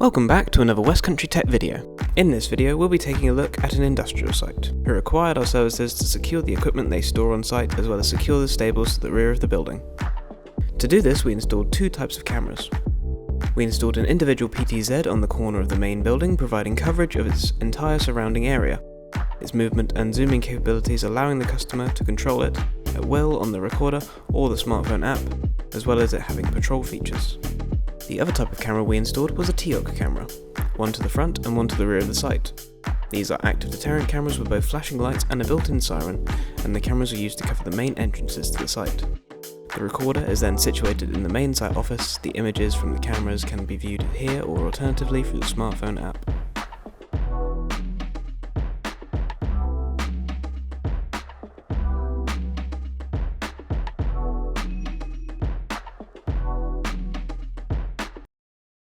Welcome back to another West Country Tech video. In this video we'll be taking a look at an industrial site, who required our services to secure the equipment they store on site as well as secure the stables to the rear of the building. To do this we installed two types of cameras. We installed an individual PTZ on the corner of the main building, providing coverage of its entire surrounding area, its movement and zooming capabilities allowing the customer to control it at will on the recorder or the smartphone app, as well as it having patrol features. The other type of camera we installed was a TOC camera, one to the front and one to the rear of the site. These are active deterrent cameras with both flashing lights and a built-in siren, and the cameras are used to cover the main entrances to the site. The recorder is then situated in the main site office. The images from the cameras can be viewed here or alternatively through the smartphone app.